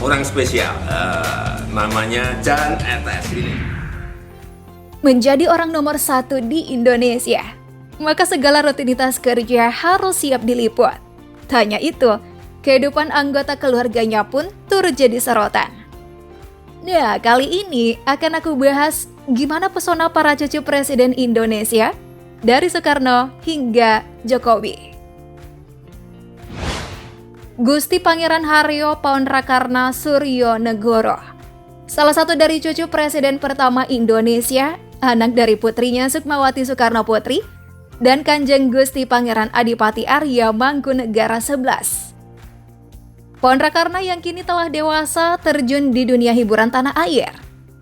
orang spesial, namanya Jan Etes ini. Menjadi orang nomor 1 di Indonesia, maka segala rutinitas kerja harus siap diliput. Tak hanya itu, kehidupan anggota keluarganya pun turut jadi sorotan. Nah, kali ini akan aku bahas gimana pesona para cucu Presiden Indonesia dari Soekarno hingga Jokowi. Gusti Pangeran Haryo Paunrakarna Suryonegoro, salah satu dari cucu Presiden pertama Indonesia, anak dari putrinya Sukmawati Soekarno Putri, dan Kanjeng Gusti Pangeran Adipati Arya Mangkunegara 11. Paunrakarna yang kini telah dewasa terjun di dunia hiburan tanah air,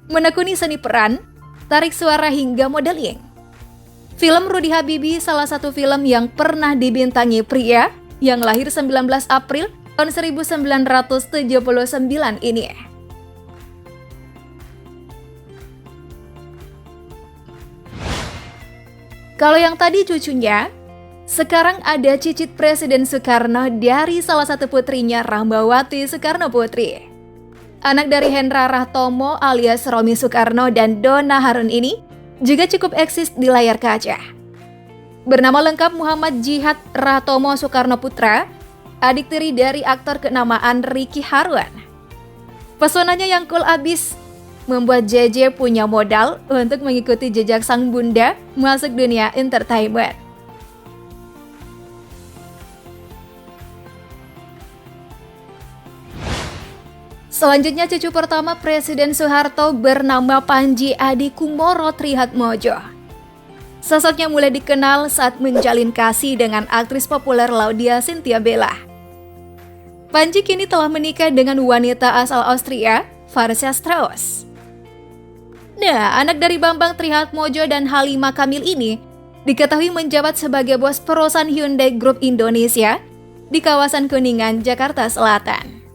menekuni seni peran, tarik suara hingga modeling. Film Rudy Habibie salah satu film yang pernah dibintangi pria yang lahir 19 April tahun 1979 ini. Kalau yang tadi cucunya, sekarang ada cicit Presiden Soekarno dari salah satu putrinya Rahmawati Soekarno Putri. Anak dari Hendra Rahtomo alias Romi Soekarno dan Donna Harun ini juga cukup eksis di layar kaca. Bernama lengkap Muhammad Jihad Rahtomo Soekarno Putra, adik tiri dari aktor kenamaan Ricky Harun. Pesonanya yang cool abis membuat JJ punya modal untuk mengikuti jejak sang bunda masuk dunia entertainment. Selanjutnya cucu pertama Presiden Soeharto bernama Panji Adi Kumoro Trihatmojo. Sosoknya mulai dikenal saat menjalin kasih dengan aktris populer Laudia Cynthia Bella. Panji kini telah menikah dengan wanita asal Austria, Varsha Strauss. Nah, anak dari Bambang Trihatmojo dan Halimah Kamil ini diketahui menjabat sebagai bos perusahaan Hyundai Group Indonesia di kawasan Kuningan, Jakarta Selatan.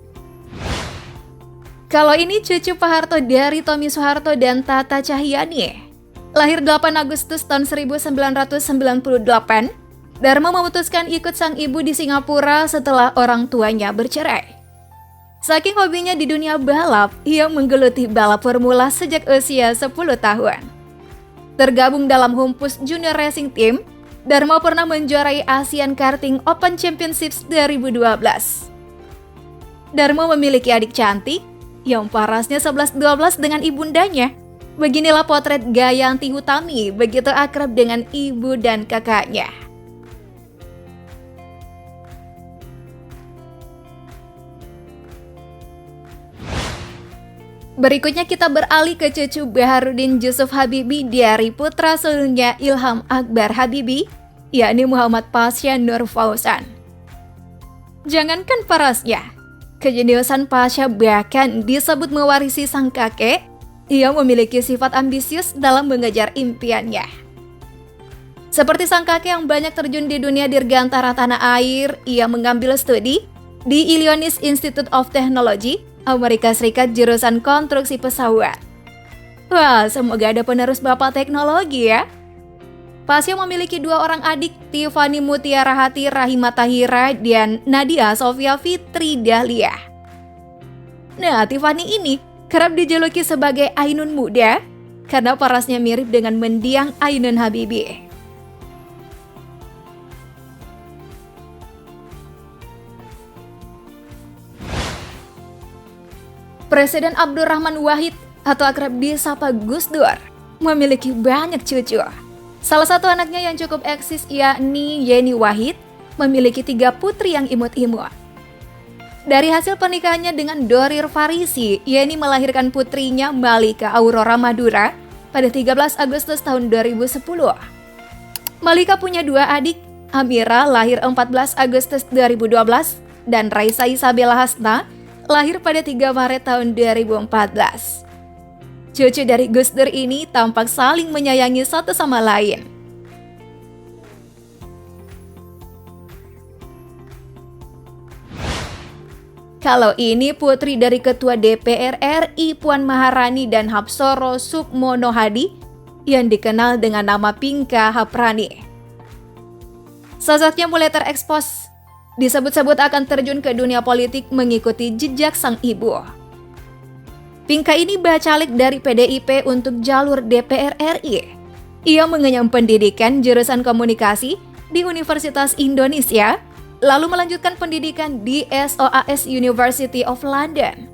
Kalau ini cucu Pak Harto dari Tommy Soeharto dan Tata Cahyani. Lahir 8 Agustus tahun 1998, Dharma memutuskan ikut sang ibu di Singapura setelah orang tuanya bercerai. Saking hobinya di dunia balap, ia menggeluti balap formula sejak usia 10 tahun. Tergabung dalam Humpus Junior Racing Team, Dharma pernah menjuarai Asian Karting Open Championships 2012. Dharma memiliki adik cantik, yang parasnya 11-12 dengan ibundanya. Beginilah potret Gayanti Hutami begitu akrab dengan ibu dan kakaknya. Berikutnya kita beralih ke cucu Baharudin Jusuf Habibie dari putra sulungnya Ilham Akbar Habibie, yakni Muhammad Pasha Nur Fauzan. Jangankan parasnya, kejeniusan Pasha bahkan disebut mewarisi sang kakek. Ia memiliki sifat ambisius dalam mengejar impiannya. Seperti sang kakek yang banyak terjun di dunia dirgantara tanah air, ia mengambil studi di Illinois Institute of Technology, Amerika Serikat jurusan konstruksi pesawat. Wah, semoga ada penerus bapak teknologi ya. Pasha memiliki 2 orang adik, Tiffany Mutiara Hati Rahima Tahira dan Nadia Sofia Fitri Dahlia. Nah, Tiffany ini kerap dijuluki sebagai Ainun muda karena parasnya mirip dengan mendiang Ainun Habibie. Presiden Abdurrahman Wahid atau akrab disapa Gus Dur memiliki banyak cucu. Salah satu anaknya yang cukup eksis yakni Yeni Wahid memiliki 3 putri yang imut-imut. Dari hasil pernikahannya dengan Dorir Farisi, Yeni melahirkan putrinya Malika Aurora Madura pada 13 Agustus tahun 2010. Malika punya 2 adik, Amira lahir 14 Agustus 2012 dan Raisa Isabella Hasna lahir pada 3 Maret tahun 2014. Cucu dari Gus Dur ini tampak saling menyayangi satu sama lain. Kalau ini putri dari Ketua DPR RI Puan Maharani dan Hapsoro Sukmono Hadi yang dikenal dengan nama Pinka Haprani. Sosoknya mulai terekspos, disebut-sebut akan terjun ke dunia politik mengikuti jejak sang ibu. Pinka ini bacalik dari PDIP untuk jalur DPR RI. Ia mengenyam pendidikan jurusan komunikasi di Universitas Indonesia, lalu melanjutkan pendidikan di SOAS University of London.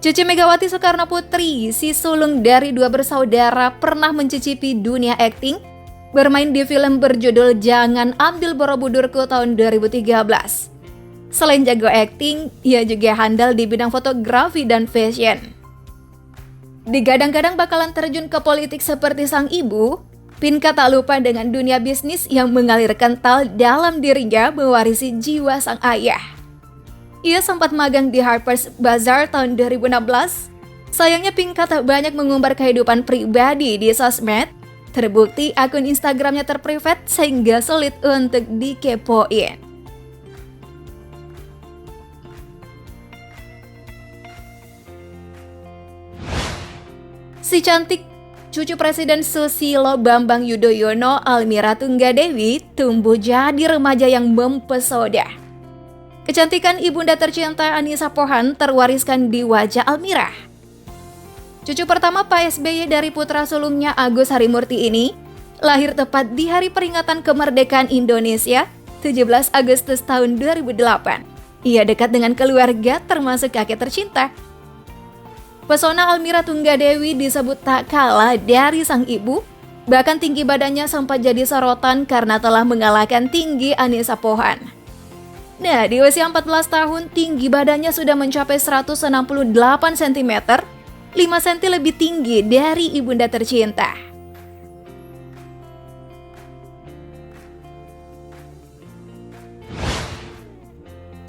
Cucu Megawati Soekarno Putri, si sulung dari dua bersaudara, pernah mencicipi dunia akting, bermain di film berjudul Jangan Ambil Borobudurku tahun 2013. Selain jago akting, ia juga handal di bidang fotografi dan fashion. Digadang-gadang bakalan terjun ke politik seperti sang ibu, Pinka tak lupa dengan dunia bisnis yang mengalir kental dalam dirinya mewarisi jiwa sang ayah. Ia sempat magang di Harper's Bazaar tahun 2016. Sayangnya Pinka tak banyak mengumbar kehidupan pribadi di sosmed. Terbukti akun Instagramnya terprivat sehingga sulit untuk dikepoin. Si cantik cucu Presiden Susilo Bambang Yudhoyono, Almira Tunggadewi, tumbuh jadi remaja yang mempesona. Kecantikan ibunda tercinta Anissa Pohan terwariskan di wajah Almira. Cucu pertama Pak SBY dari putra sulungnya Agus Harimurti ini lahir tepat di hari peringatan kemerdekaan Indonesia, 17 Agustus tahun 2008. Ia dekat dengan keluarga termasuk kakek tercinta. Pesona Almira Tunggadewi disebut tak kalah dari sang ibu, bahkan tinggi badannya sempat jadi sorotan karena telah mengalahkan tinggi Anissa Pohan. Nah, di usia 14 tahun, tinggi badannya sudah mencapai 168 cm, 5 cm lebih tinggi dari ibunda tercinta.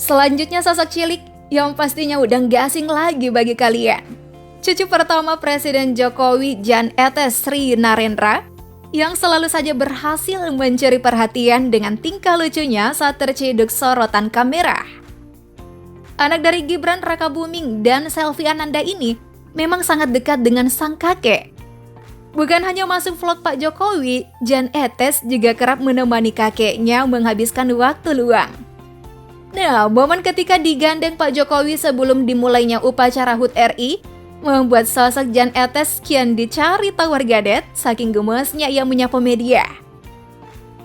Selanjutnya sosok cilik yang pastinya udah gak asing lagi bagi kalian. Cucu pertama Presiden Jokowi, Jan Etes Sri Narendra, yang selalu saja berhasil mencuri perhatian dengan tingkah lucunya saat terciduk sorotan kamera. Anak dari Gibran Rakabuming dan Selvi Ananda ini memang sangat dekat dengan sang kakek. Bukan hanya masuk vlog Pak Jokowi, Jan Etes juga kerap menemani kakeknya menghabiskan waktu luang. Nah, momen ketika digandeng Pak Jokowi sebelum dimulainya upacara HUT RI membuat sosok Jan Etes kian dicari tahu warganet saking gemesnya ia menyapa media.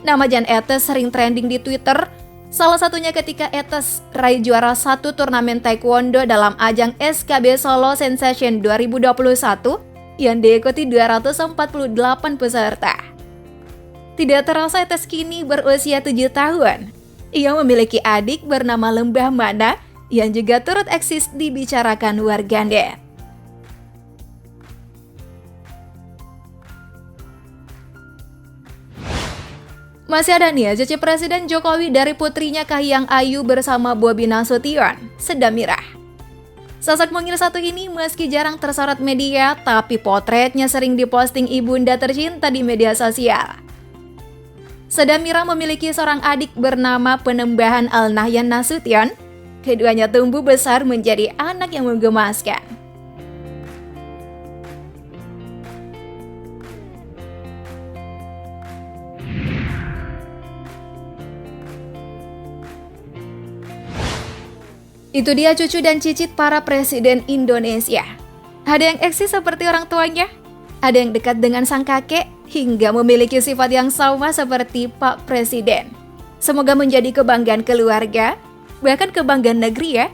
Nama Jan Etes sering trending di Twitter, salah satunya ketika Etes raih juara 1 turnamen taekwondo dalam ajang SKB Solo Sensation 2021 yang diikuti 248 peserta. Tidak terasa Etes kini berusia 7 tahun. Ia memiliki adik bernama Lembah Mana yang juga turut eksis dibicarakan warganet. Masih ada nih cucu Presiden Jokowi dari putrinya Kahiyang Ayu bersama Bobi Nasution, Sedamirah. Sosok mungil satu ini meski jarang tersorot media, tapi potretnya sering diposting ibunda tercinta di media sosial. Sedamirah memiliki seorang adik bernama Penembahan Alnahyan Nasution. Keduanya tumbuh besar menjadi anak yang menggemaskan. Itu dia cucu dan cicit para presiden Indonesia. Ada yang eksis seperti orang tuanya, ada yang dekat dengan sang kakek, hingga memiliki sifat yang sama seperti Pak Presiden. Semoga menjadi kebanggaan keluarga, bahkan kebanggaan negeri ya.